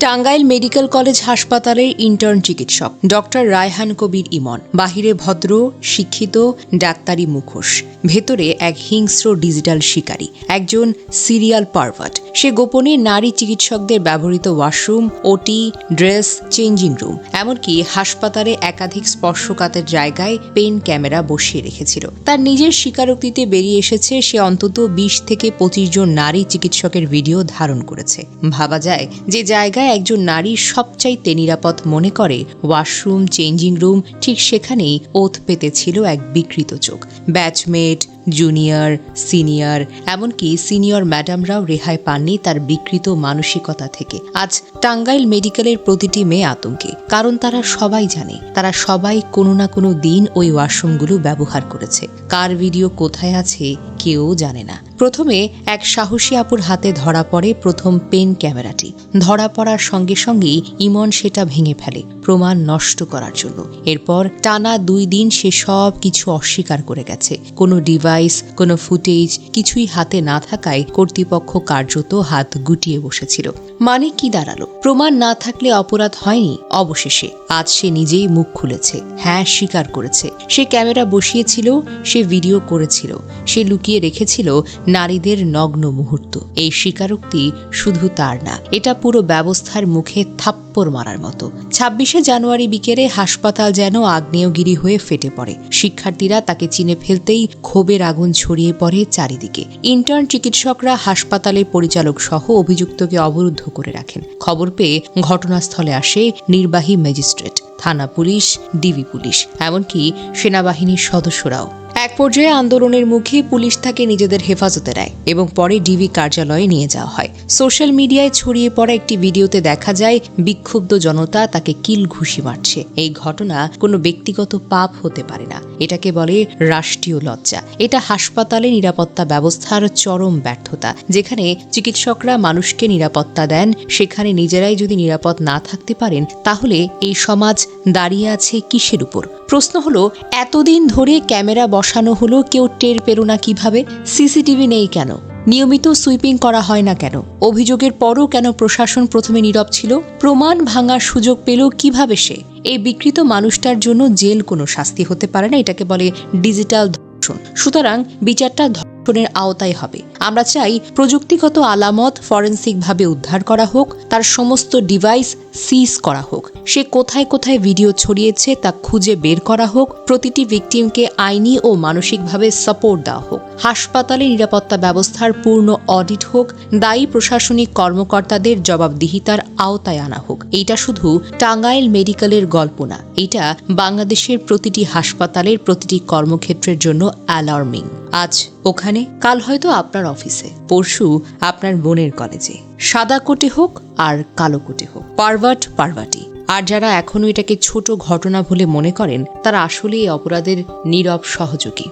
Tangail medical college হাসপাতালের intern চিকিৎসক doctor Raihan কবির ইমন বাহিরে ভদ্র, শিক্ষিত, ডাক্তারি মুখোশ, ভেতরে এক হিংস্র ডিজিটাল শিকারী, একজন সিরিয়াল পারভার্ট। সে গোপনে নারী চিকিৎসকদের ব্যবহৃত ওয়াশরুম, ওটি, ড্রেস, চেঞ্জিং রুম, এমনকি হাসপাতালে একাধিক স্পর্শকাতর জায়গায় পেন ক্যামেরা বসিয়ে রেখেছিল। তার নিজের স্বীকারোক্তিতে বেরিয়ে এসেছে সে অন্তত ২০ থেকে ২৫ জন নারী চিকিৎসকের ভিডিও ধারণ করেছে। ভাবা যায় যে জায়গায় একজন নারী সবচাইতে নিরাপদ মনে করে ওয়াশরুম, চেঞ্জিং রুম, ঠিক সেখানেই ওত পেতেছিল এক বিকৃত চোখ। ব্যাচমেট, জুনিয়র, সিনিয়র, এমনকি সিনিয়র ম্যাডামরাও রেহাই পাননি তার বিকৃত মানসিকতা থেকে। আজ টাঙ্গাইল মেডিকেলের প্রতিটি মেয়ে আতঙ্কে, কারণ তারা সবাই জানে, তারা সবাই কোনো না কোনো দিন ওই ওয়াশরুমগুলো ব্যবহার করেছে। কার ভিডিও কোথায় আছে কেউ জানে না। প্রথমে এক সাহসী আপুর হাতে ধরা পড়ে প্রথম পেন ক্যামেরাটি। ধরা পড়ার সঙ্গে সঙ্গেই ইমন সেটা ভেঙে ফেলে প্রমাণ নষ্ট করার জন্য। এরপর টানা ২ দিন সে সব কিছু অস্বীকার করে গেছে। কোনো ডিভাইস, কোনো ফুটেজ কিছুই হাতে না থাকায় কর্তৃপক্ষ কার্যত হাত গুটিয়ে বসেছিল। মানে কি দাঁড়ালো? প্রমাণ না থাকলে অপরাধ হয়নি। অবশেষে আজ সে নিজেই মুখ খুলেছে, হ্যাঁ স্বীকার করেছে। সে ক্যামেরা বসিয়েছিল, সে ভিডিও করেছিল, সে লুকিয়ে রেখেছিল নারীদের নগ্ন মুহূর্ত। এই স্বীকারোক্তি শুধু তার না, এটা পুরো ব্যবস্থার মুখে থাপ্পড় মারার মতো। ২৬শে জানুয়ারি বিকেলে হাসপাতাল যেন আগ্নেয়গিরি হয়ে ফেটে পড়ে। শিক্ষার্থীরা তাকে চিনে ফেলতেই ক্ষোভের আগুন ছড়িয়ে পড়ে চারিদিকে। ইন্টার্ন চিকিৎসকরা হাসপাতালের পরিচালক সহ অভিযুক্তকে অবরুদ্ধ করে রাখেন। খবর পেয়ে ঘটনাস্থলে আসে নির্বাহী ম্যাজিস্ট্রেট, থানা পুলিশ, ডিবি পুলিশ, এমনকি সেনাবাহিনীর সদস্যরাও। এক পর্যায়ে আন্দোলনের মুখে পুলিশ তাকে নিজেদের হেফাজতে নেয় এবং পরে ডিবি কার্যালয়ে নিয়ে যাওয়া হয়। সোশ্যাল মিডিয়ায় ছড়িয়ে পড়া একটি ভিডিওতে দেখা যায় বিক্ষুব্ধ জনতা তাকে কিল ঘুষি মারছে। এই ঘটনা কোনো ব্যক্তিগত পাপ হতে পারে না, এটাকে বলে রাষ্ট্রীয় লজ্জা। এটা হাসপাতালে নিরাপত্তা ব্যবস্থার চরম ব্যর্থতা। যেখানে চিকিৎসকরা মানুষকে নিরাপত্তা দেন, সেখানে নিজেরাই যদি নিরাপদ না থাকতে পারেন, তাহলে এই সমাজ দাঁড়িয়ে আছে কিসের উপর? প্রশ্ন হলো, এতদিন ধরে ক্যামেরা বসানো হলো, কেউ টের পেল না কিভাবে? সিসিটিভি নেই কেন? নিয়মিত সুইপিং করা হয় না কেন? অভিযোগের পরও কেন প্রশাসন প্রথমে নীরব ছিল? প্রমাণ ভাঙার সুযোগ পেল কিভাবে সে? এই বিকৃত মানুষটার জন্য জেল কোনো শাস্তি হতে পারে না, এটাকে বলে ডিজিটাল ধর্ষণ। সুতরাং বিচারটা ধর্ষণের আওতায় হবে। আমরা চাই প্রযুক্তিগত আলামত ফরেনসিকভাবে উদ্ধার করা হোক, তার সমস্ত ডিভাইস সিজ করা হোক, সে কোথায় কোথায় ভিডিও ছড়িয়েছে তা খুঁজে বের করা হোক, প্রতিটি ভিকটিমকে আইনি ও মানসিকভাবে সাপোর্ট দেওয়া হোক, হাসপাতালে নিরাপত্তা ব্যবস্থার পূর্ণ অডিট হোক, দায়ী প্রশাসনিক কর্মকর্তাদের জবাবদিহিতার আওতায় আনা হোক। এইটা শুধু টাঙ্গাইল মেডিকেলের গল্প না, এটা বাংলাদেশের প্রতিটি হাসপাতালের প্রতিটি কর্মক্ষেত্রের জন্য অ্যালার্মিং। আজ ওখানে, কাল হয়তো আপনার অফিসে, পরশু আপনার বোনের কলেজে। সাদা কোটে হোক আর কালো কোটে হোক, পারভার্ট পারভার্টি। আর যারা এখনো এটাকে ছোট ঘটনা বলে মনে করেন, তারা আসলে এই অপরাধের নীরব সহযোগী।